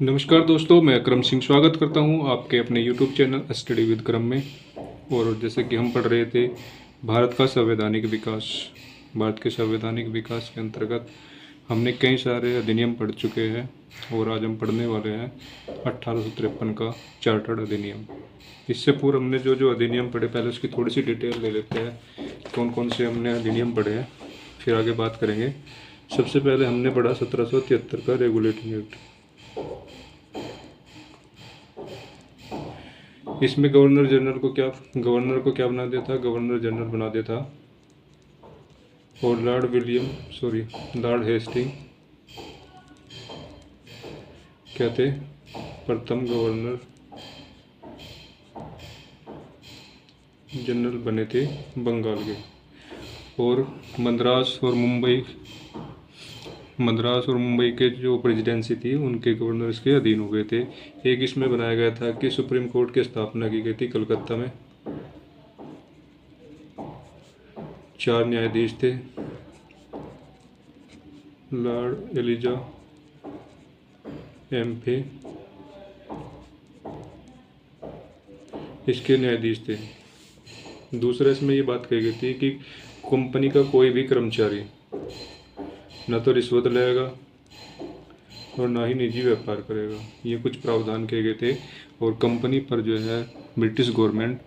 नमस्कार दोस्तों, मैं अकरम सिंह स्वागत करता हूं आपके अपने YouTube चैनल स्टडी विद क्रम में। और जैसे कि हम पढ़ रहे थे भारत का संवैधानिक विकास। भारत के संवैधानिक विकास के अंतर्गत हमने कई सारे अधिनियम पढ़ चुके हैं और आज हम पढ़ने वाले हैं 1853 का चार्टर्ड अधिनियम। इससे पूर्व हमने जो जो अधिनियम पढ़े, पहले उसकी थोड़ी सी डिटेल ले लेते हैं कौन कौन से हमने अधिनियम पढ़े हैं, फिर आगे बात करेंगे। सबसे पहले हमने पढ़ा 1773 का रेगुलेटिंग एक्ट। इसमें गवर्नर को क्या बना दिया था? गवर्नर जनरल बना दिया था। और लॉर्ड हेस्टिंग क्या थे? प्रथम गवर्नर जनरल बने थे बंगाल के। और मद्रास और मुंबई के जो प्रेसिडेंसी थी उनके गवर्नर इसके अधीन हो गए थे। एक इसमें बनाया गया था कि सुप्रीम कोर्ट की स्थापना की गई थी कलकत्ता में। 4 न्यायाधीश थे। लॉर्ड एलिजा एम्फे इसके न्यायाधीश थे। दूसरा इसमें ये बात कही गई थी कि कंपनी का कोई भी कर्मचारी न तो रिश्वत लेगा और ना ही निजी व्यापार करेगा। ये कुछ प्रावधान किए गए थे। और कंपनी पर जो है ब्रिटिश गवर्नमेंट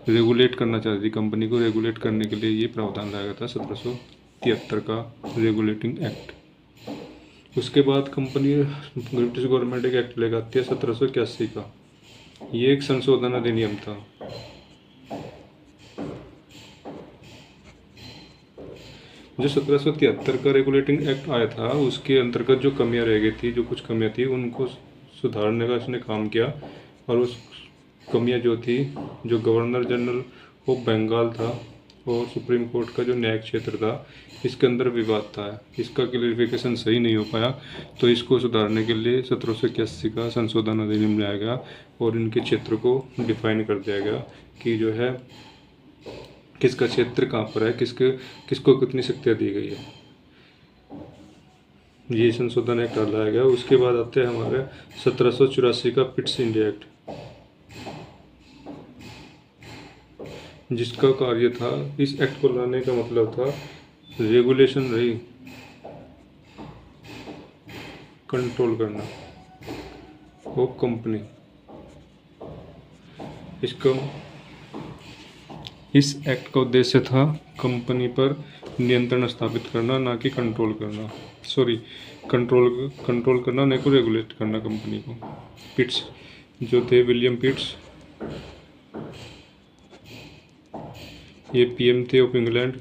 रेगुलेट करना चाहती थी। कंपनी को रेगुलेट करने के लिए ये प्रावधान लाया गया था 1773 का रेगुलेटिंग एक्ट। उसके बाद ब्रिटिश गवर्नमेंट एक एक्ट लेकर आती है 1781 का। ये एक संशोधन अधिनियम था। जो 1773 का रेगुलेटिंग एक्ट आया था उसके अंतर्गत जो कमियां रह गई थी, जो कुछ कमियां थी उनको सुधारने का इसने काम किया। और उस कमियां जो थी, जो गवर्नर जनरल ऑफ बंगाल था और सुप्रीम कोर्ट का जो न्यायिक क्षेत्र था, इसके अंदर विवाद था। इसका क्लियरिफिकेशन सही नहीं हो पाया, तो इसको सुधारने के लिए 1781 का संशोधन अधिनियम लाया गया और इनके क्षेत्र को डिफाइन कर दिया गया कि जो है किसका क्षेत्र कहाँ पर है, किसको कितनी शक्तियाँ दी गई है। ये संशोधन एक्ट लाया गया। उसके बाद आते हैं हमारे 1784 का पिट्स इंडिया एक्ट, जिसका कार्य था, इस एक्ट को लाने का मतलब था रेगुलेशन रही कंट्रोल करना वो कंपनी। इस एक्ट का उद्देश्य था कंपनी पर नियंत्रण स्थापित करना, ना कि कंट्रोल करना। कंट्रोल करना, ना को रेगुलेट करना कंपनी को। पिट्स जो थे विलियम पिट्स, ये पीएम थे ऑफ इंग्लैंड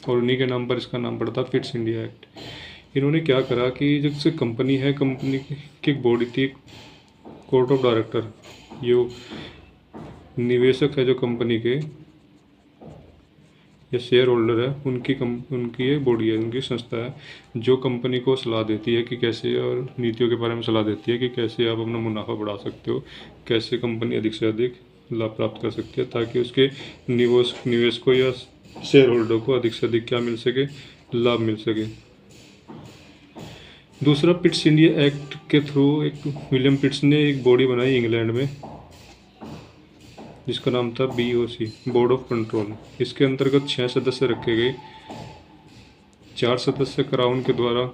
और उन्हीं के नाम पर इसका नाम पड़ा था पिट्स इंडिया एक्ट। इन्होंने क्या करा कि जैसे कंपनी है, कंपनी की एक बॉडी थी, कोर्ट ऑफ डायरेक्टर, जो निवेशक है जो कंपनी के या शेयर होल्डर है, उनकी एक बॉडी है, उनकी संस्था है जो कंपनी को सलाह देती है कि कैसे, और नीतियों के बारे में सलाह देती है कि कैसे आप अपना मुनाफा बढ़ा सकते हो, कैसे कंपनी अधिक से अधिक लाभ प्राप्त कर सकती है, ताकि उसके निवेशकों या शेयर होल्डर को अधिक से अधिक क्या मिल सके, लाभ मिल सके। दूसरा, पिट्स इंडिया एक्ट के थ्रू एक विलियम पिट्स ने एक बॉडी बनाई इंग्लैंड में जिसका नाम था BOC, बोर्ड ऑफ कंट्रोल। इसके अंतर्गत 6 सदस्य रखे गए। 4 सदस्य क्राउन के द्वारा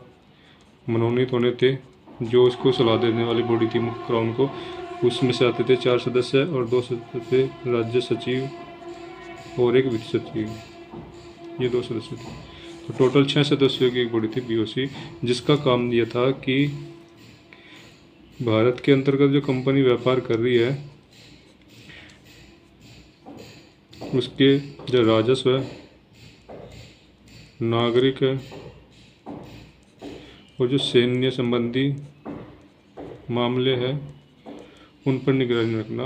मनोनीत होने थे, जो इसको सलाह देने वाली बॉडी थी क्राउन को, उसमें से आते थे 4 सदस्य, और 2 सदस्य थे राज्य सचिव और एक वित्त सचिव, ये 2 सदस्य थे। तो टोटल 6 सदस्यों की एक बॉडी थी BOC, जिसका काम यह था कि भारत के अंतर्गत जो कंपनी व्यापार कर रही है उसके जो राजस्व है, नागरिक है और जो सैन्य संबंधी मामले हैं उन पर निगरानी रखना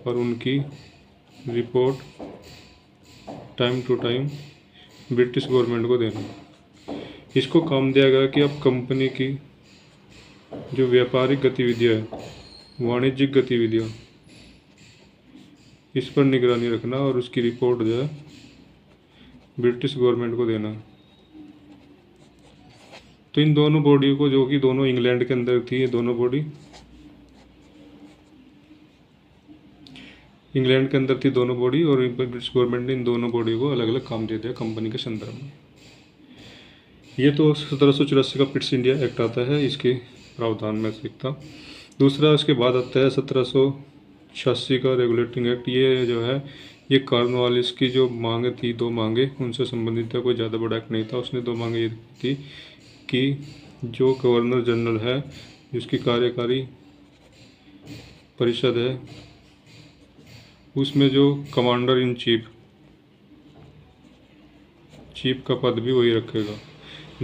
और उनकी report time to time British government को देना। इसको काम दिया गया कि अब कंपनी की जो व्यापारिक गतिविधियाँ हैं, वाणिज्यिक गतिविधियाँ, इस पर निगरानी रखना और उसकी रिपोर्ट जो है ब्रिटिश गवर्नमेंट को देना। तो इन दोनों बॉडी को, जो कि दोनों इंग्लैंड के अंदर थी, ये दोनों बॉडी इंग्लैंड के अंदर थी दोनों बॉडी, और ब्रिटिश गवर्नमेंट ने इन दोनों बॉडी को अलग अलग काम दे दिया कंपनी के संदर्भ में। ये तो 1784 का पिट्स इंडिया एक्ट आता है, इसके प्रावधान में से एक था। दूसरा उसके बाद आता है 1786 का रेगुलेटिंग एक्ट। ये जो है ये कॉर्नवालिस की जो मांगे थी, दो मांगे उनसे संबंधित था, कोई ज़्यादा बड़ा एक्ट नहीं था। उसने दो मांगे ये थी कि जो गवर्नर जनरल है, जिसकी कार्यकारी परिषद है, उसमें जो कमांडर इन चीफ का पद भी वही रखेगा।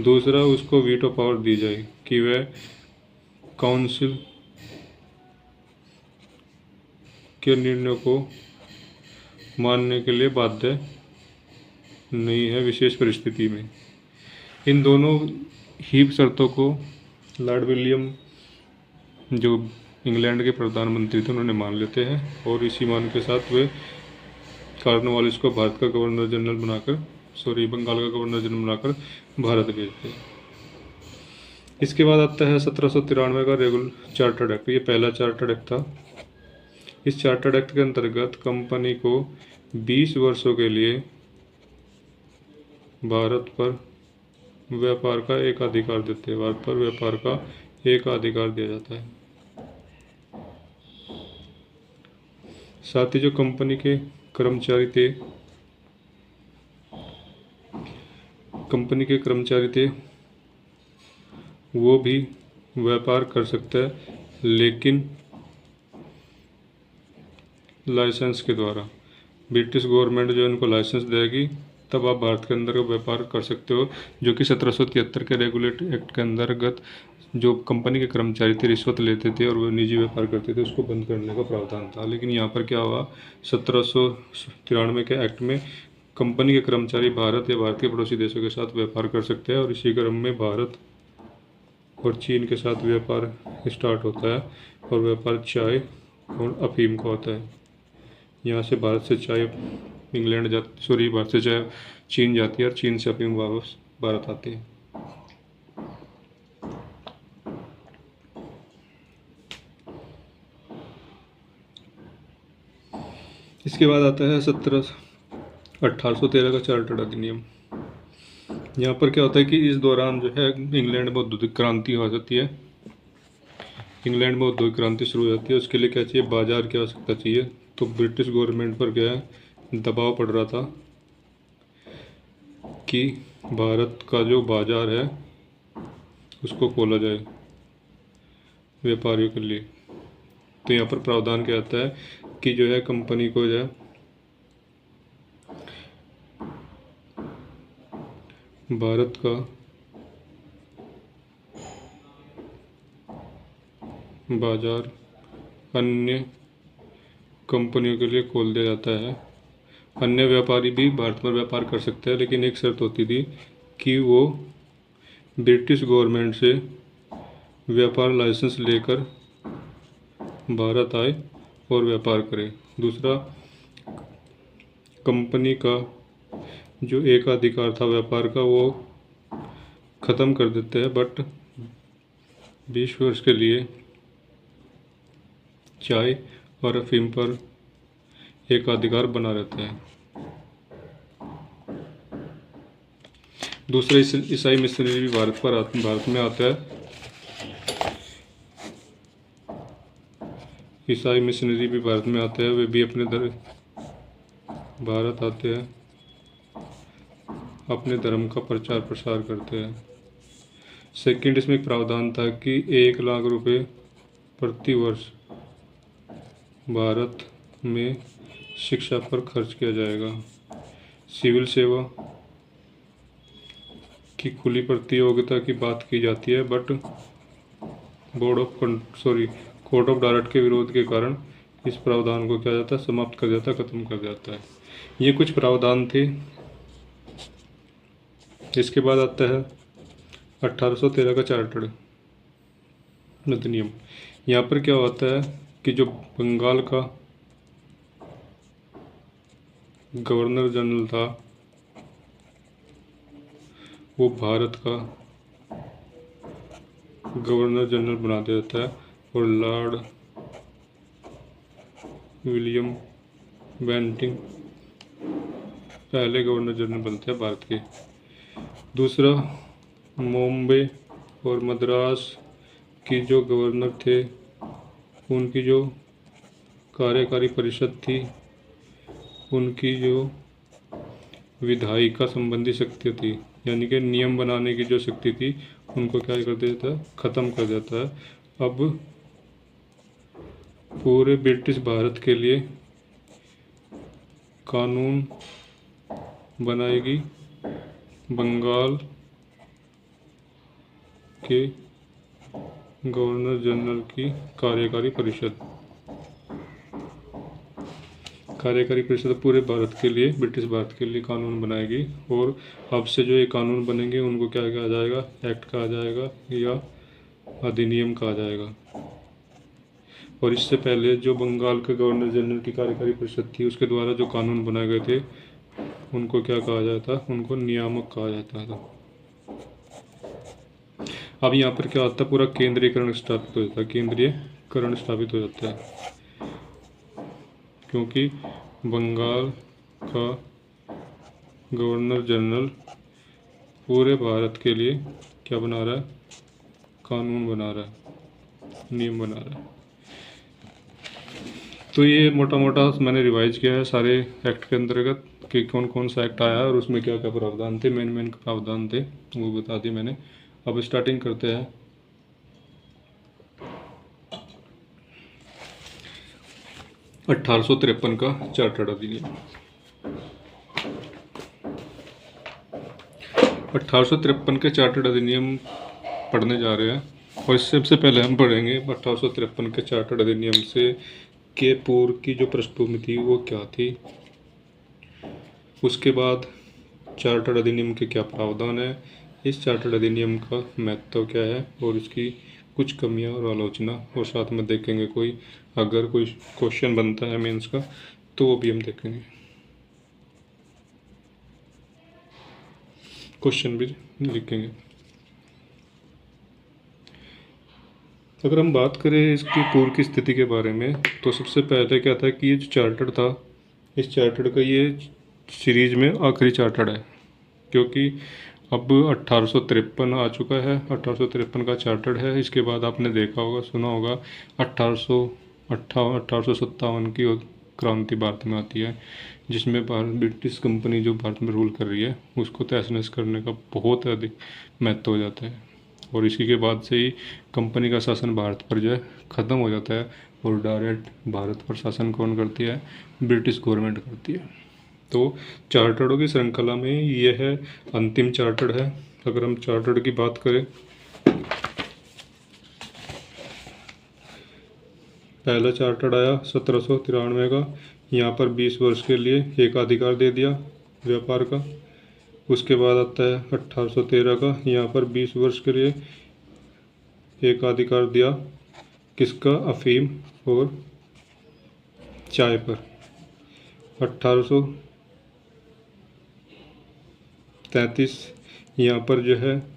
दूसरा, उसको वीटो पावर दी जाए कि वह काउंसिल के निर्णय को मानने के लिए बाध्य नहीं है विशेष परिस्थिति में। इन दोनों ही शर्तों को लॉर्ड विलियम, जो इंग्लैंड के प्रधानमंत्री थे, उन्होंने मान लेते हैं, और इसी मान के साथ वे कॉर्नवालिस को भारत का गवर्नर जनरल बनाकर, बंगाल का गवर्नर जनरल बनाकर भारत भेजते हैं। इसके बाद आता है 1793 का चार्टर्ड एक्ट। ये पहला चार्टर्ड एक्ट था। इस चार्टर्ड एक्ट के अंतर्गत कंपनी को 20 वर्षों के लिए भारत पर व्यापार का एक अधिकार देते हैं। भारत पर व्यापार का एक अधिकार दिया जाता है। साथ ही जो कंपनी के कर्मचारी थे वो भी व्यापार कर सकते हैं, लेकिन लाइसेंस के द्वारा। ब्रिटिश गवर्नमेंट जो इनको लाइसेंस देगी, तब आप भारत के अंदर व्यापार कर सकते हो, जो कि 1773 के रेगुलेटरी एक्ट के अंतर्गत जो कंपनी के कर्मचारी थे रिश्वत लेते थे और वो निजी व्यापार करते थे, उसको बंद करने का प्रावधान था। लेकिन यहाँ पर क्या हुआ, 1793 के एक्ट में कंपनी के कर्मचारी भारत या भारत के पड़ोसी देशों के साथ व्यापार कर सकते हैं, और इसी क्रम में भारत और चीन के साथ व्यापार स्टार्ट होता है, और व्यापार चाय और अफीम का होता है। यहाँ से भारत से चाय भारत से चाय चीन जाती है, और चीन से अफीम वापस भारत आती है। इसके बाद आता है 1813 का चार्टर्ड अधिनियम। यहाँ पर क्या होता है कि इस दौरान जो है इंग्लैंड में औद्योगिक क्रांति हो जाती है। इंग्लैंड में औद्योगिक क्रांति शुरू हो जाती है। उसके लिए क्या चाहिए, बाजार की आवश्यकता चाहिए। तो ब्रिटिश गवर्नमेंट पर क्या है, दबाव पड़ रहा था कि भारत का जो बाजार है उसको खोला जाए व्यापारियों के लिए। तो यहाँ पर प्रावधान क्या आता है कि जो है कंपनी को जो है भारत का बाजार अन्य कंपनियों के लिए खोल दिया जाता है। अन्य व्यापारी भी भारत में व्यापार कर सकते हैं, लेकिन एक शर्त होती थी कि वो ब्रिटिश गवर्नमेंट से व्यापार लाइसेंस लेकर भारत आए और व्यापार करें। दूसरा, कंपनी का जो एक अधिकार था व्यापार का, वो ख़त्म कर देते हैं, बट 20 वर्ष के लिए चाय और अफीम पर एक अधिकार बना रहता है। दूसरा, ईसाई मिशनरी भी भारत में आता है। ईसाई मिशनरी भी भारत में आते हैं। वे भी भारत आते हैं, अपने धर्म का प्रचार प्रसार करते हैं। सेकंड, इसमें एक प्रावधान था कि 1 लाख रुपए प्रति वर्ष भारत में शिक्षा पर खर्च किया जाएगा। सिविल सेवा की खुली प्रतियोगिता की बात की जाती है, बट कोर्ट ऑफ डायरेक्ट के विरोध के कारण इस प्रावधान को क्या जाता है, समाप्त कर जाता है, खत्म कर जाता है। ये कुछ प्रावधान थे। इसके बाद आता है 1813 का चार्टर्ड अधिनियम। यहाँ पर क्या होता है कि जो बंगाल का गवर्नर जनरल था, वो भारत का गवर्नर जनरल बना दिया जाता है और लॉर्ड विलियम बेंटिंग पहले गवर्नर जनरल बनते हैं भारत के। दूसरा, बॉम्बे और मद्रास की जो गवर्नर थे उनकी जो कार्यकारी परिषद थी, उनकी जो विधायिका संबंधी शक्ति थी, यानी कि नियम बनाने की जो शक्ति थी, उनको क्या कर देता है, ख़त्म कर देता है। अब पूरे ब्रिटिश भारत के लिए कानून बनाएगी बंगाल के गवर्नर जनरल की कार्यकारी परिषद। कार्यकारी परिषद पूरे भारत के लिए, ब्रिटिश भारत के लिए कानून बनाएगी और अब से जो ये कानून बनेंगे उनको क्या कहा जाएगा, एक्ट कहा जाएगा या अधिनियम कहा जाएगा। और इससे पहले जो बंगाल के गवर्नर जनरल की कार्यकारी परिषद थी उसके द्वारा जो कानून बनाए गए थे उनको क्या कहा जाता, उनको नियामक कहा जाता था। अब यहाँ पर क्या होता है, पूरा केंद्रीयकरण स्थापित हो जाता है, केंद्रीयकरण स्थापित हो जाता है, क्योंकि बंगाल का गवर्नर जनरल पूरे भारत के लिए क्या बना रहा है, कानून बना रहा है, नियम बना रहा है। तो ये मोटा मोटा मैंने रिवाइज किया है सारे एक्ट के अंतर्गत कि कौन कौन सा एक्ट आया और उसमें क्या क्या प्रावधान थे, मेन प्रावधान थे वो बता दिए मैंने। अब स्टार्टिंग करते हैं 1853 का चार्टर्ड अधिनियम। 1853 के चार्टर्ड अधिनियम पढ़ने जा रहे हैं और इससे सबसे पहले हम पढ़ेंगे 1853 के चार्टर्ड अधिनियम से के पूर्व की जो पृष्ठभूमि थी वो क्या थी, उसके बाद चार्टर्ड अधिनियम के क्या प्रावधान है, इस चार्टर्ड अधिनियम का महत्व क्या है और इसकी कुछ कमियां और आलोचना, और साथ में देखेंगे कोई अगर कोई क्वेश्चन बनता है मेंस का तो वो भी हम देखेंगे, क्वेश्चन भी लिखेंगे। अगर हम बात करें इसकी पूर्व की स्थिति के बारे में तो सबसे पहले क्या था कि ये जो चार्टर्ड था, इस चार्टर्ड का ये सीरीज में आखिरी चार्टर्ड है, क्योंकि अब 1853 आ चुका है, 1853 का चार्टर्ड है। इसके बाद आपने देखा होगा, सुना होगा 1857 की क्रांति भारत में आती है, जिसमें ब्रिटिश कंपनी जो भारत में रूल कर रही है उसको तहस नहस करने का बहुत अधिक महत्व हो जाता है और इसी के बाद से ही कंपनी का शासन भारत पर जो है ख़त्म हो जाता है और डायरेक्ट भारत पर शासन कौन करती है, ब्रिटिश गवर्नमेंट करती है। तो चार्टर्डों की श्रृंखला में यह है अंतिम चार्टर्ड है। अगर हम चार्टर्ड की बात करें, पहला चार्टर्ड आया 1793 का, यहाँ पर 20 वर्ष के लिए एकाधिकार दे दिया व्यापार का। उसके बाद आता है 1813 का, यहाँ पर 20 वर्ष के लिए एकाधिकार दिया किसका, अफीम और चाय पर। 1833 यहाँ पर जो है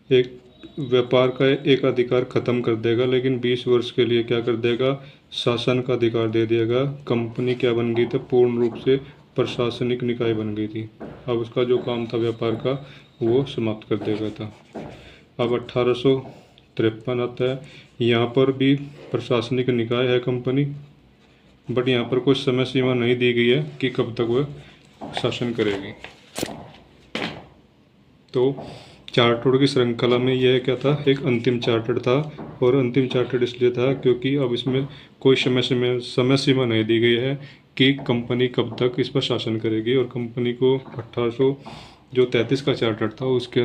एक व्यापार का एक अधिकार ख़त्म कर देगा, लेकिन 20 वर्ष के लिए क्या कर देगा, शासन का अधिकार दे देगा। कंपनी क्या बन गई थी, पूर्ण रूप से प्रशासनिक निकाय बन गई थी। अब उसका जो काम था व्यापार का वो समाप्त कर देगा था। अब 1853 आता है, यहाँ पर भी प्रशासनिक निकाय है कंपनी, बट यहाँ पर कोई समय सीमा नहीं दी गई है कि कब तक वह शासन करेगी। तो चार्टर्ड की श्रृंखला में यह क्या था, एक अंतिम चार्टर्ड था, और अंतिम चार्टर्ड इसलिए था क्योंकि अब इसमें कोई समय सीमा नहीं दी गई है कि कंपनी कब तक इस पर शासन करेगी। और कंपनी को 1833 का चार्टर्ड था उसके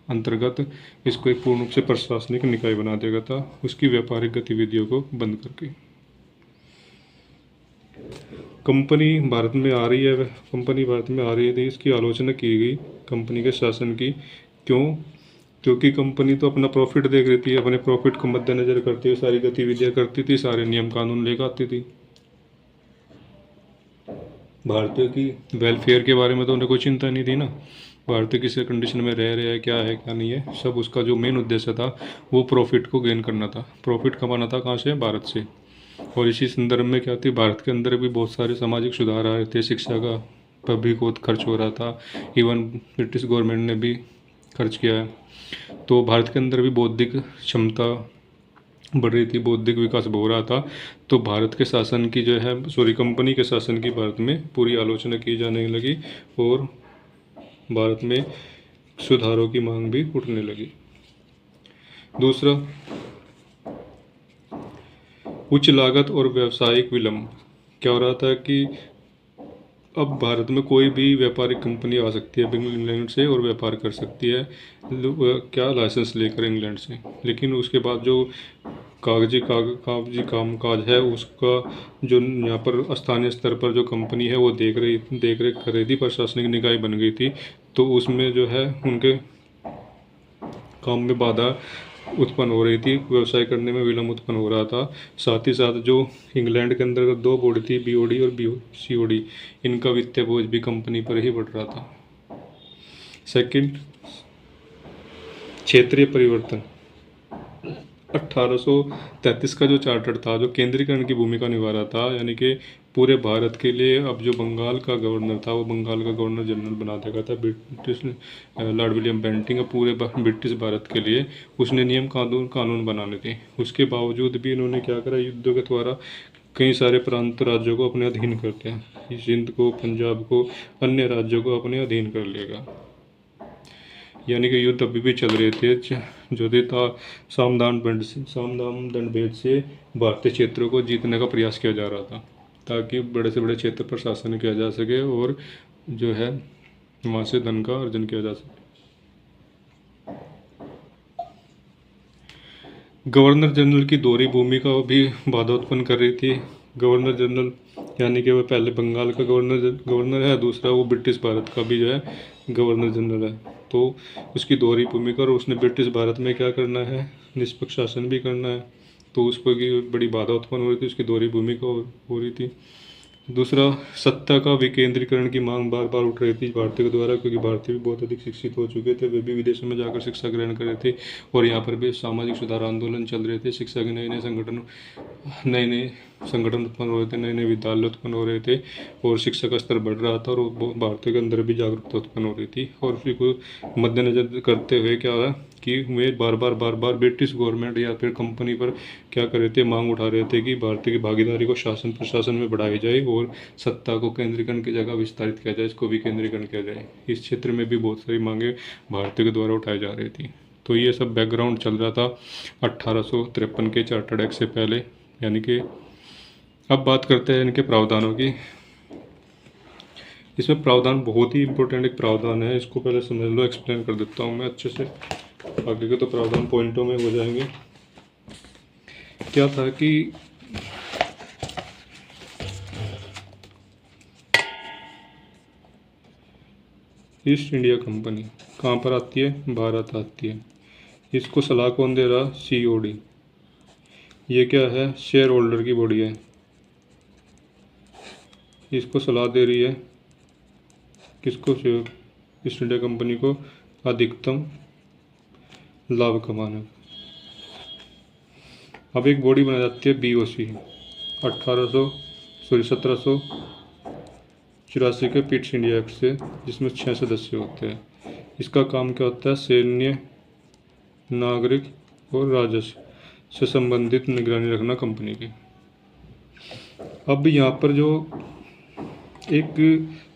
अंतर्गत इसको एक पूर्ण रूप से प्रशासनिक निकाय बना देगा था, उसकी व्यापारिक गतिविधियों को बंद करके। कंपनी भारत में आ रही है, थी, इसकी आलोचना की गई कंपनी के शासन की। क्यों? क्योंकि कंपनी तो अपना प्रॉफिट देख रही थी, अपने प्रॉफिट को मद्देनजर करती हुए सारी गतिविधियां करती थी, सारे नियम कानून लेकर आती थी। भारतीयों की वेलफेयर के बारे में तो उन्हें कोई चिंता नहीं थी ना। भारत किस कंडीशन में रह रहा है, क्या है क्या नहीं है, सब उसका जो मेन उद्देश्य था वो प्रॉफिट को गेन करना था, प्रॉफिट कमाना था कहाँ से, भारत से। और इसी संदर्भ में क्या थी, भारत के अंदर भी बहुत सारे सामाजिक सुधार आए थे, शिक्षा का पर भी बहुत खर्च हो रहा था, इवन ब्रिटिश गवर्नमेंट ने भी खर्च किया है। तो भारत के अंदर भी बौद्धिक क्षमता बढ़ रही थी, बौद्धिक विकास हो रहा था। तो भारत के शासन की जो है, सॉरी, कंपनी के शासन की भारत में पूरी आलोचना की जाने लगी और भारत में सुधारों की मांग भी उठने लगी। दूसरा, उच्च लागत और व्यावसायिक विलंब। क्या हो रहा था कि अब भारत में कोई भी व्यापारिक कंपनी आ सकती है इंग्लैंड से और व्यापार कर सकती है, क्या, लाइसेंस लेकर इंग्लैंड से। लेकिन उसके बाद जो कागजी कामकाज है उसका, जो यहाँ पर स्थानीय स्तर पर जो कंपनी है वो देख रेख कर रही थी, प्रशासनिक निकाय बन गई थी, तो उसमें जो है उनके काम में बाधा उत्पन्न हो रही थी, व्यवसाय करने में विलम्ब उत्पन्न हो रहा था। साथ ही साथ जो इंग्लैंड के अंदर दो बोर्ड थी, बीओडी और सीओडी, इनका वित्तीय बोझ भी कंपनी पर ही बढ़ रहा था। सेकंड, क्षेत्रीय परिवर्तन। 1833 का जो चार्टर था, जो केंद्रीकरण की भूमिका निभा रहा था, यानी कि पूरे भारत के लिए अब जो बंगाल का गवर्नर था वो बंगाल का गवर्नर जनरल बना देगा था ब्रिटिश लॉर्ड विलियम बेंटिंग, पूरे ब्रिटिश भारत के लिए उसने नियम कानून बनाने थे। उसके बावजूद भी इन्होंने क्या करा, युद्धों के द्वारा कई सारे प्रांत राज्यों को अपने अधीन कर लिया, सिंध को, पंजाब को, अन्य राज्यों को अपने अधीन कर लिया। यानी कि युद्ध अभी भी चल रहे थे, जो था सामदान दंड भेद से भारतीय क्षेत्रों को जीतने का प्रयास किया जा रहा था, ताकि बड़े से बड़े क्षेत्र पर शासन किया जा सके और जो है वहाँ से धन का अर्जन किया जा सके। गवर्नर जनरल की दोहरी भूमिका भी बाधा उत्पन्न कर रही थी। गवर्नर जनरल यानी कि वो पहले बंगाल का गवर्नर है, दूसरा वो ब्रिटिश भारत का भी जो है गवर्नर जनरल है। तो उसकी दोहरी भूमिका, और उसने ब्रिटिश भारत में क्या करना है, निष्पक्ष शासन भी करना है, तो उस पर की बड़ी बाधा उत्पन्न हो रही थी, उसकी दोहरी भूमिका हो रही थी। दूसरा, सत्ता का विकेंद्रीकरण की मांग बार बार उठ रही थी भारतीयों के द्वारा, क्योंकि भारतीय भी बहुत अधिक शिक्षित हो चुके थे, वे भी विदेशों में जाकर शिक्षा ग्रहण कर रहे थे और यहाँ पर भी सामाजिक सुधार आंदोलन चल रहे थे, शिक्षा के नए नए संगठन उत्पन्न हो रहे थे, नए नए विद्यालय उत्पन्न हो रहे थे और शिक्षा का स्तर बढ़ रहा था और भारतीयों के अंदर भी जागरूकता उत्पन्न हो रही थी। और उसी को मद्देनजर करते हुए क्या हुआ कि वे बार बार ब्रिटिश गवर्नमेंट या फिर कंपनी पर क्या कर रहे थे, मांग उठा रहे थे कि भारतीय की भागीदारी को शासन प्रशासन में बढ़ाई जाए और सत्ता को केंद्रीकरण की जगह विस्तारित किया जाए, इसको विकेंद्रीकरण किया जाए। इस क्षेत्र में भी बहुत सारी मांगे भारतीयों के द्वारा उठाई जा रही थी। तो ये सब बैकग्राउंड चल रहा था 1853 के चार्टर्ड एक्ट से पहले। यानी कि अब बात करते हैं इनके प्रावधानों की। इसमें प्रावधान बहुत ही इंपॉर्टेंट एक प्रावधान है, इसको पहले समझ लो, एक्सप्लेन कर देता हूँ मैं अच्छे से, आगे के तो प्रावधान पॉइंटों में हो जाएंगे। क्या था कि ईस्ट इंडिया कंपनी कहाँ पर आती है, भारत आती है। इसको सलाह कौन दे रहा, सीओडी। ये क्या है, शेयर होल्डर की बॉडी है, इसको सलाह दे रही है किसको, ईस्ट इंडिया कंपनी को अधिकतम लाभ कमाना। अब एक बॉडी बनाई जाती है बीओसी 1784 के पिट्स इंडिया एक्ट से, जिसमें 6 सदस्य होते हैं। इसका काम क्या होता है, सैन्य, नागरिक और राजस्व से संबंधित निगरानी रखना कंपनी की। अब यहाँ पर जो एक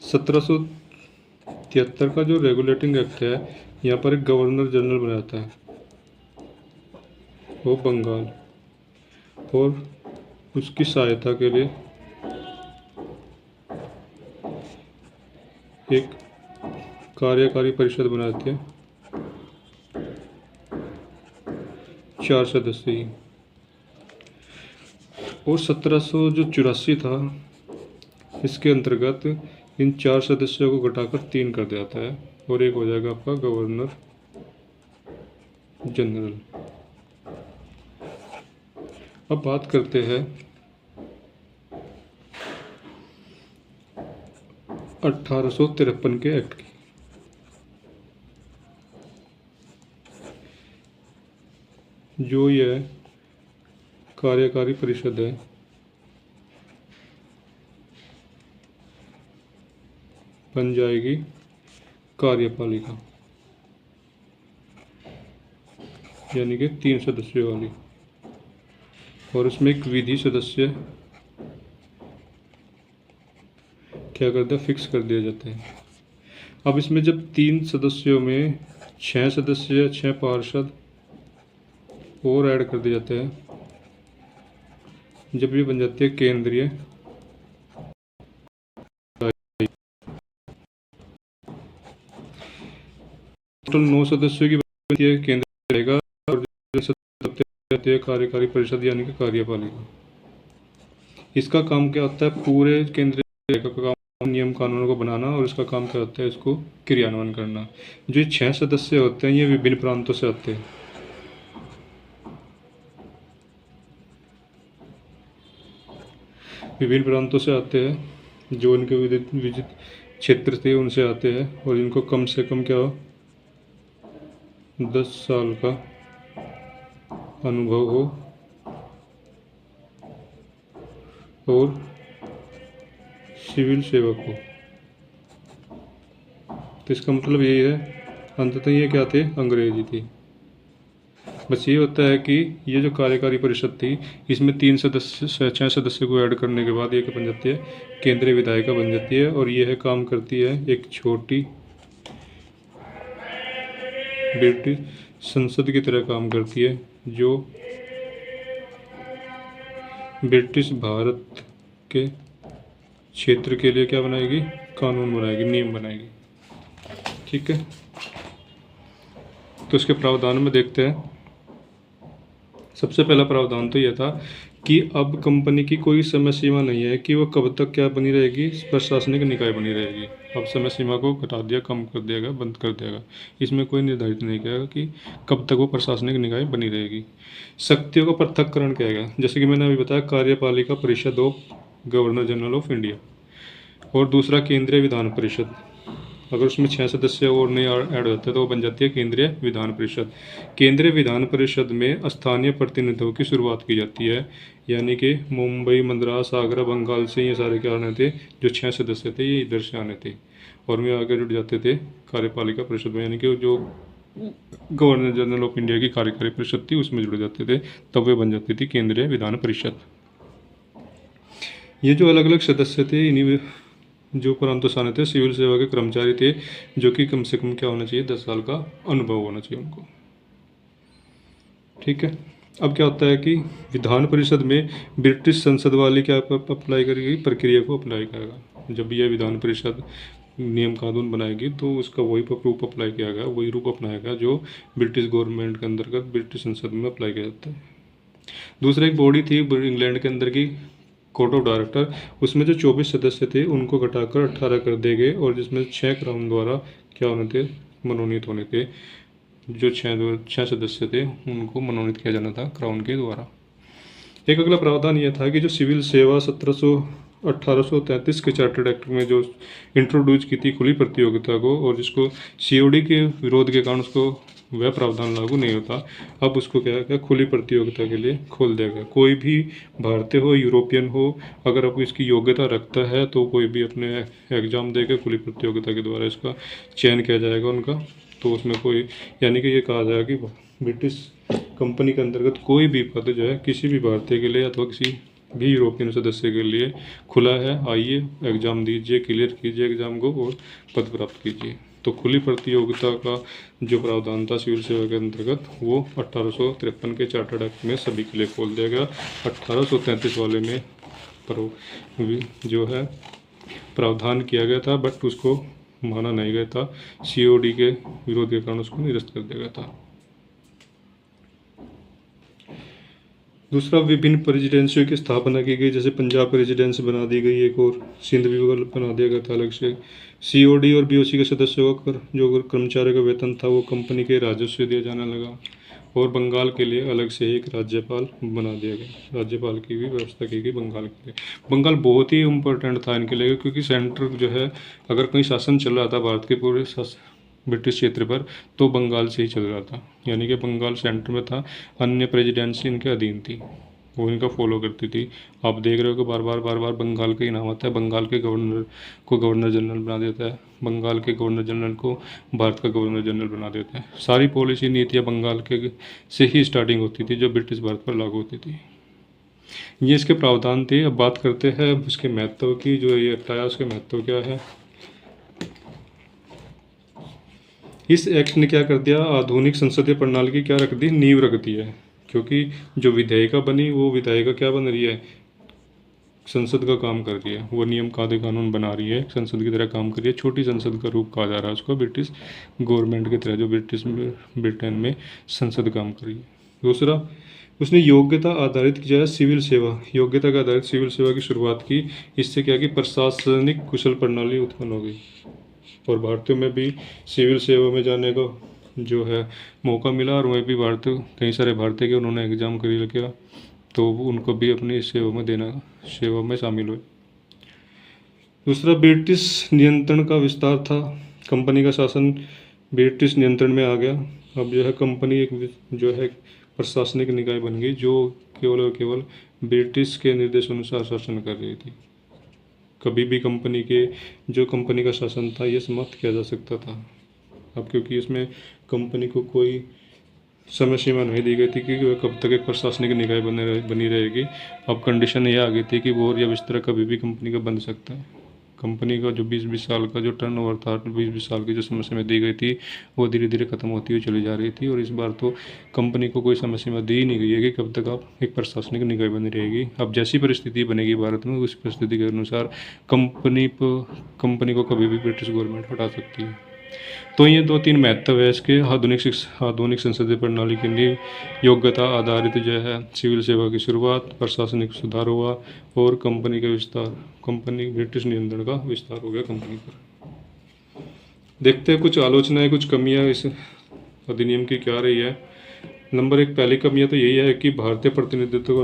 1773 का जो रेगुलेटिंग एक्ट है, यहाँ पर एक गवर्नर जनरल बनाता है वो बंगाल, और उसकी सहायता के लिए एक कार्यकारी परिषद बनाती है 4 सदस्यीय। और 1784 था, इसके अंतर्गत इन 4 सदस्यों को घटाकर 3 कर दिया जाता है और एक हो जाएगा आपका गवर्नर जनरल। अब बात करते हैं 1853 के एक्ट की। जो यह कार्यकारी परिषद है बन जाएगी कार्यपालिका, यानी कि 3 सदस्यों वाली। और इसमें एक विधि सदस्य क्या करता है, फिक्स कर दिया जाता है। अब इसमें जब 3 सदस्यों में 6 सदस्य, 6 पार्षद और ऐड कर दिए जाते हैं, जब ये बन जाती है केंद्रीय, टोटल 9 सदस्यों की बनती है केंद्र रहेगा, और जो सदस्य रहती है कार्यकारी परिषद यानी कि कार्यपालिका। इसका काम क्या होता है, पूरे केंद्रीय का काम नियम कानूनों को बनाना, और इसका काम क्या होता है, इसको क्रियान्वयन करना। जो 6 सदस्य होते हैं ये विभिन्न प्रांतों से आते हैं। विभिन्न प्रांतों से आते हैं, जो इनके विजित क्षेत्र थे उनसे आते हैं, और इनको कम से कम क्या हो, 10 साल का अनुभव हो और सिविल सेवक हो। तो इसका मतलब यही है, अंततः ये क्या थे, अंग्रेजी थी। बस ये होता है कि ये जो कार्यकारी परिषद थी, इसमें 3 सदस्य, 6 सदस्य को ऐड करने के बाद ये क्या बन जाती है, केंद्रीय विधायिका बन जाती है। और यह काम करती है एक छोटी ब्रिटिश संसद की तरह काम करती है, जो ब्रिटिश भारत के क्षेत्र के लिए क्या बनाएगी, कानून बनाएगी, नियम बनाएगी। ठीक है, तो इसके प्रावधान में देखते हैं। सबसे पहला प्रावधान तो यह था कि अब कंपनी की कोई समय सीमा नहीं है कि वो कब तक क्या बनी रहेगी, प्रशासनिक निकाय बनी रहेगी। अब समय सीमा को घटा दिया, कम कर दिया, बंद कर देगा। इसमें कोई निर्धारित नहीं किया कि कब तक वो प्रशासनिक निकाय बनी रहेगी। शक्तियों का पृथक्करण किया गया, जैसे कि मैंने अभी बताया, कार्यपालिका परिषद of governor general of India, और दूसरा केंद्रीय विधान परिषद। अगर उसमें 6 सदस्य और नहीं ऐड होते तो वो बन जाती है केंद्रीय विधान परिषद। केंद्रीय विधान परिषद में स्थानीय प्रतिनिधियों की शुरुआत की जाती है, यानी कि मुंबई, मद्रास, आगरा, बंगाल से ये सारे क्या आने थे, जो 6 सदस्य थे ये इधर से आने थे, और वे आगे जुड़ जाते थे कार्यपालिका परिषद में, यानी कि जो गवर्नर जनरल ऑफ इंडिया की कार्यकारी परिषद थी उसमें जुड़ जाते थे, तब वे बन जाती थी केंद्रीय विधान परिषद। ये जो अलग अलग सदस्य थे, इन्हीं जो प्रांतों से आने थे, सिविल सेवा के कर्मचारी थे, जो कि कम से कम क्या होना चाहिए, 10 साल का अनुभव होना चाहिए उनको। ठीक है, अब क्या होता है कि विधान परिषद में ब्रिटिश संसद वाली क्या अप्लाई करेगी, प्रक्रिया को अप्लाई करेगा। जब यह विधान परिषद नियम कानून बनाएगी तो उसका वही रूप अप्लाई किया गया, वही रूप अपनाएगा जो ब्रिटिश गवर्नमेंट के अंतर्गत ब्रिटिश संसद में अप्लाई किया जाता है। दूसरा एक बॉडी थी इंग्लैंड के अंदर की, कोर्ट ऑफ डायरेक्टर। उसमें जो 24 सदस्य थे उनको घटाकर 18 कर दिए गए, और जिसमें 6 क्राउन द्वारा क्या होने थे, मनोनीत होने थे। जो 6 सदस्य थे उनको मनोनीत किया जाना था क्राउन के द्वारा। एक अगला प्रावधान यह था कि जो सिविल सेवा 1833 के चार्टर्ड एक्ट में जो इंट्रोड्यूस की थी खुली प्रतियोगिता को, और जिसको सीओडी के विरोध के कारण उसको वह प्रावधान लागू नहीं होता, अब उसको क्या है, खुली प्रतियोगिता के लिए खोल दिया गया। कोई भी भारतीय हो, यूरोपियन हो, अगर अब इसकी योग्यता रखता है तो कोई भी अपने एग्जाम देकर खुली प्रतियोगिता के द्वारा इसका चयन किया जाएगा उनका। तो उसमें कोई, यानी कि ये कहा जाएगा कि ब्रिटिश कंपनी के अंतर्गत कोई भी पद जो है किसी भी भारतीय के लिए अथवा किसी भी यूरोपियन सदस्य के लिए खुला है। आइए एग्ज़ाम दीजिए, क्लियर कीजिए एग्ज़ाम को और पद प्राप्त कीजिए। तो खुली प्रतियोगिता का जो प्रावधान था सिविल सेवा के अंतर्गत, वो 1853 के चार्टर्ड एक्ट में सभी के लिए खोल दिया गया। 1833 वाले में जो है प्रावधान किया गया था, बट उसको माना नहीं गया था। सीओडी के विरोध के कारण उसको निरस्त कर दिया गया था। दूसरा, विभिन्न प्रेसिडेंसियों की स्थापना की गई, जैसे पंजाब प्रेसिडेंसी बना दी गई एक, और सिंध भी बना दिया गया था अलग से। सीओडी और बीओसी के सदस्यों का जो कर्मचारियों का वेतन था वो कंपनी के राजस्व दिया जाने लगा, और बंगाल के लिए अलग से एक राज्यपाल बना दिया गया। राज्यपाल की भी व्यवस्था की गई बंगाल के लिए। बंगाल बहुत ही इम्पोर्टेंट था इनके लिए, क्योंकि सेंटर जो है, अगर कहीं शासन चल रहा था भारत के पूरे ब्रिटिश क्षेत्र पर, तो बंगाल से ही चल रहा था, यानी कि बंगाल सेंटर में था, अन्य प्रेसिडेंसी इनके अधीन थी, वो इनका फॉलो करती थी। आप देख रहे हो कि बार बार बंगाल का ही नाम आता है, बंगाल के गवर्नर को गवर्नर जनरल बना देता है, बंगाल के गवर्नर जनरल को भारत का गवर्नर जनरल बना देता है। सारी पॉलिसी नीतियाँ बंगाल के से ही स्टार्टिंग होती थी, जो ब्रिटिश भारत पर लागू होती थी। ये इसके प्रावधान थे। अब बात करते हैं उसके महत्व की। जो ये एक्ट आया उसके महत्व क्या है। इस एक्ट ने क्या कर दिया, आधुनिक संसदीय प्रणाली की क्या रख दी, नींव रख दी है। क्योंकि जो विधायिका बनी वो विधायिका क्या बन रही है, संसद का काम कर रही है, वो नियम कायदे कानून बना रही है, संसद की तरह काम कर रही है। छोटी संसद का रूप कहा जा रहा है उसको, ब्रिटिश गवर्नमेंट की तरह जो ब्रिटेन में संसद काम कर रही है। दूसरा, उसने योग्यता आधारित की जाए सिविल सेवा, योग्यता के आधारित सिविल सेवा की शुरुआत की। इससे क्या कि प्रशासनिक कुशल प्रणाली उत्पन्न हो गई और भारतीयों में भी सिविल सेवा में जाने का जो है मौका मिला। और वह भी भारतीय, कई सारे भारतीय के उन्होंने एग्ज़ाम कर किया, तो उनको भी अपनी सेवा में शामिल हुए। दूसरा, ब्रिटिश नियंत्रण का विस्तार था। कंपनी का शासन ब्रिटिश नियंत्रण में आ गया। अब जो है कंपनी एक जो है प्रशासनिक निकाय बन गई, जो केवल और केवल ब्रिटिश के निर्देशानुसार शासन कर रही थी। कभी भी कंपनी का शासन था ये समाप्त किया जा सकता था। अब क्योंकि इसमें कंपनी को कोई समय सीमा नहीं दी गई थी कि वह कब तक एक प्रशासनिक निकाय बनी रहेगी। अब कंडीशन ये आ गई थी कि बोर या बिस्तरा कभी भी कंपनी का बन सकता है। कंपनी का जो 20-20 साल का जो टर्नओवर था, 20-20 साल की जो समय सीमा दी गई थी, वो धीरे धीरे खत्म होती हुई चली जा रही थी। और इस बार तो कंपनी को कोई समय सीमा दी ही नहीं गई है कि कब तक आप एक प्रशासनिक निकाय बनी रहेगी। अब जैसी परिस्थिति बनेगी भारत में, उस परिस्थिति के अनुसार कंपनी को कभी भी ब्रिटिश गवर्नमेंट हटा सकती है। तो ये 2-3 महत्व है इसके। आधुनिक संसदीय प्रणाली की नींव, योग्यता आधारित जो है सिविल सेवा की शुरुआत, प्रशासनिक सुधार हुआ और कंपनी का विस्तार, ब्रिटिश नियंत्रण का विस्तार हो गया कंपनी पर। देखते हैं कुछ आलोचनाएं, कुछ कमियां इस अधिनियम की क्या रही है। नंबर 1, पहली कमियां तो यही है कि भारतीय प्रतिनिधित्व का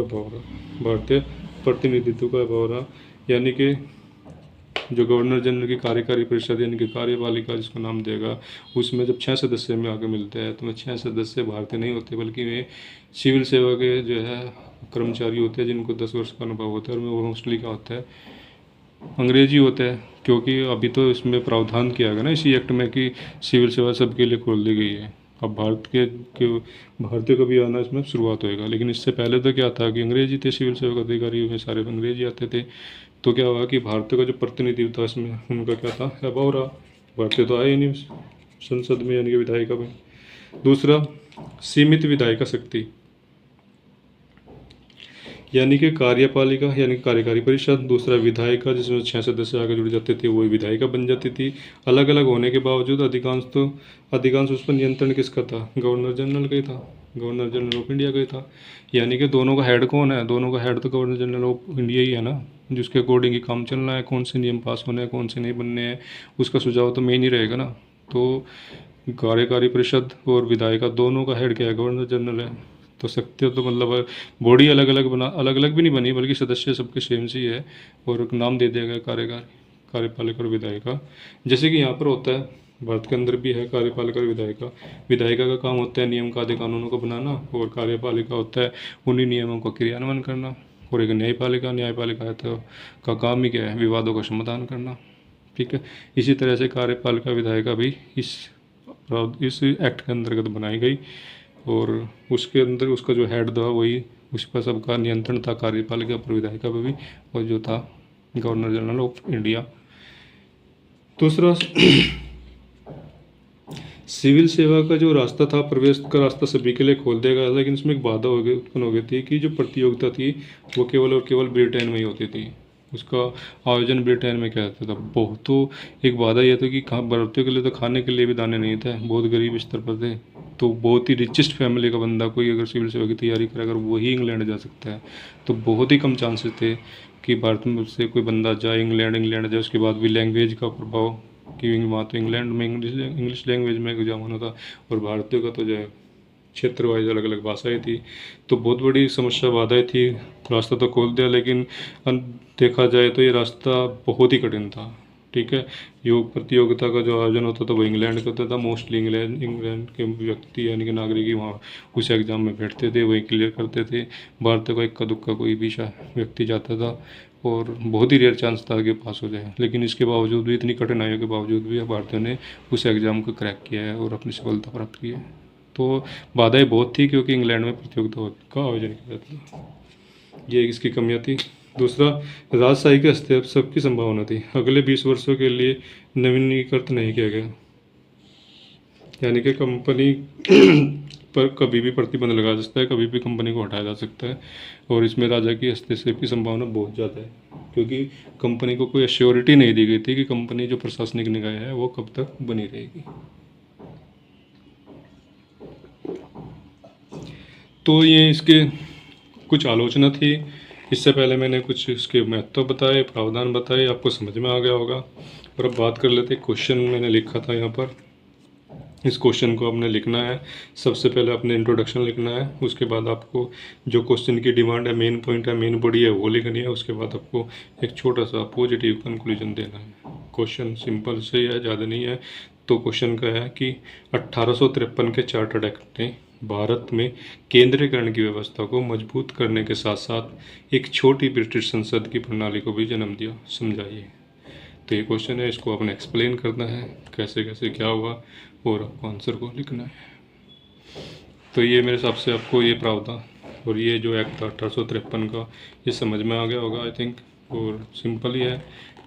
अभाव रहा। यानी कि जो गवर्नर जनरल की कार्यकारी परिषद यानी कि कार्यपालिका जिसको नाम देगा, उसमें जब 6 सदस्य में आके मिलते हैं तो 6 सदस्य भारतीय नहीं होते, बल्कि वे सिविल सेवा के जो है कर्मचारी होते हैं जिनको 10 वर्ष का अनुभव होता है। और वो मोस्टली क्या होता है, अंग्रेजी होता है। क्योंकि अभी तो इसमें प्रावधान किया गया ना इसी एक्ट में कि सिविल सेवा सबके लिए खोल दी गई है। अब भारतीय का भी आना इसमें शुरुआत होएगा। लेकिन इससे पहले तो क्या था कि अंग्रेजी थे, सिविल सेवा के अधिकारी में सारे अंग्रेजी आते थे। तो क्या हुआ कि भारतीय का जो प्रतिनिधि था इसमें उनका क्या था, अभाव रहा। भारतीय तो आए ही नहीं संसद में यानी कि विधायिका में। दूसरा, सीमित विधायिका शक्ति, यानी कि कार्यपालिका यानी कार्यकारी परिषद, दूसरा विधायिका जिसमें 6 सदस्य आगे जुड़ जाते थे वही विधायिका बन जाती थी। अलग अलग होने के बावजूद अधिकांश उस पर नियंत्रण किसका था, गवर्नर जनरल का ही था, गवर्नर जनरल ऑफ इंडिया का ही था। यानी कि दोनों का हेड कौन है, दोनों का हेड तो गवर्नर जनरल ऑफ इंडिया ही है ना, जिसके अकॉर्डिंग ही काम चलना है, कौन से नियम पास होने हैं कौन से नहीं बनने हैं, उसका सुझाव तो मेन ही रहेगा ना। तो कार्यकारी परिषद और विधायिका दोनों का हेड क्या है, गवर्नर जनरल है। तो शक्तियाँ तो मतलब बॉडी अलग अलग भी नहीं बनी, बल्कि सदस्य सबके सेम सी है और नाम दे दिया गया कार्यपालिका और विधायिका। जैसे कि यहाँ पर होता है, भारत के अंदर भी है कार्यपालिका और विधायिका। विधायिका का काम होता है नियम कायदे कानूनों को बनाना और कार्यपालिका होता है उन्हीं नियमों का क्रियान्वयन करना। और एक न्यायपालिका है तो का काम ही क्या है, विवादों का समाधान करना। ठीक है, इसी तरह से कार्यपालिका विधायिका भी इस एक्ट के अंतर्गत बनाई गई और उसके अंदर उसका जो हेड था वही, उस पर सबका नियंत्रण था कार्यपालिका पर, विधायिका पर भी, और जो था गवर्नर जनरल ऑफ इंडिया। दूसरा, सिविल सेवा का जो रास्ता था, प्रवेश का रास्ता सभी के लिए खोल देगा, लेकिन इसमें एक बाधा उत्पन्न हो गई थी कि जो प्रतियोगिता थी वो केवल और केवल ब्रिटेन में ही होती थी। उसका आयोजन ब्रिटेन में किया जाता था। बहुत तो एक बाधा यह था कि भारतीयों के लिए तो खाने के लिए भी दाने नहीं थे, बहुत गरीब स्तर पर थे। तो बहुत ही रिचेस्ट फैमिली का बंदा कोई अगर सिविल सेवा की तैयारी करे, अगर वही इंग्लैंड जा सकता है, तो बहुत ही कम चांसेस थे कि भारत में से कोई बंदा जाए इंग्लैंड जाए। उसके बाद भी लैंग्वेज का प्रभाव, कि वहाँ तो इंग्लैंड में इंग्लिश लैंग्वेज में एग्जाम होना था और भारतीयों का तो जो है क्षेत्र वाइज अलग अलग भाषाएं थी। तो बहुत बड़ी समस्या बाधाएं थी। रास्ता तो खोल दिया, लेकिन देखा जाए तो ये रास्ता बहुत ही कठिन था। ठीक है। योग प्रतियोगिता का जो आयोजन होता था वो इंग्लैंड का होता था। मोस्टली इंग्लैंड के व्यक्ति यानी कि नागरिक ही वहाँ उस एग्ज़ाम में बैठते थे, वही क्लियर करते थे। भारत का इक्का दुक्का कोई भी व्यक्ति जाता था और बहुत ही रेयर चांस था कि पास हो जाए, लेकिन इसके बावजूद भी, इतनी कठिनाइयों के बावजूद भी भारतीयों ने उस एग्ज़ाम को क्रैक किया है और अपनी सफलता प्राप्त की है। तो बाधाएं बहुत थी क्योंकि इंग्लैंड में प्रतियोगिता का आयोजन किया जाता था। ये इसकी कमियां थी। दूसरा, राजशाही के हस्तक्षेप की संभावना थी। अगले 20 वर्षों के लिए नवीनीकृत नहीं किया गया, यानी कि कंपनी पर कभी भी प्रतिबंध लगा जा सकता है, कभी भी कंपनी को हटाया जा सकता है। और इसमें राजा की हस्तक्षेप की संभावना बहुत ज़्यादा है क्योंकि कंपनी को कोई एश्योरिटी नहीं दी गई थी कि कंपनी जो प्रशासनिक निकाय है वो कब तक बनी रहेगी। तो ये इसके कुछ आलोचना थी। इससे पहले मैंने कुछ इसके महत्व बताए, प्रावधान बताए, आपको समझ में आ गया होगा। और अब बात कर लेते, क्वेश्चन मैंने लिखा था यहाँ पर। इस क्वेश्चन को आपने लिखना है। सबसे पहले आपने इंट्रोडक्शन लिखना है, उसके बाद आपको जो क्वेश्चन की डिमांड है, मेन पॉइंट है, मेन बॉडी है, वो लिखनी है। उसके बाद आपको एक छोटा सा पॉजिटिव कंक्लूजन देना है। क्वेश्चन सिंपल से ही है, ज़्यादा नहीं है। तो क्वेश्चन का है कि 1853 के चार्टर्ड एक्ट ने भारत में केंद्रीकरण की व्यवस्था को मजबूत करने के साथ साथ एक छोटी ब्रिटिश संसद की प्रणाली को भी जन्म दिया, समझाइए। तो ये क्वेश्चन है, इसको आपने एक्सप्लेन करना है कैसे कैसे क्या हुआ और आपको आंसर को लिखना है। तो ये मेरे हिसाब से आपको ये प्रावधान और ये जो एक्ट था 1853 का, ये समझ में आ गया होगा आई थिंक। और सिंपल ही है,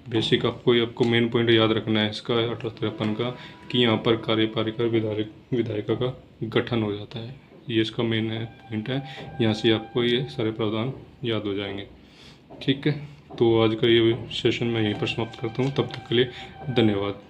बेसिक। आपको मेन पॉइंट याद रखना है इसका 1853 का कि यहाँ पर कार्यपालिका विधायिका का गठन हो जाता है। ये इसका मेन है पॉइंट है। यहाँ से आपको ये सारे प्रावधान याद हो जाएंगे। ठीक है, तो आज का ये सेशन मैं यहीं पर समाप्त करता हूँ। तब तक के लिए धन्यवाद।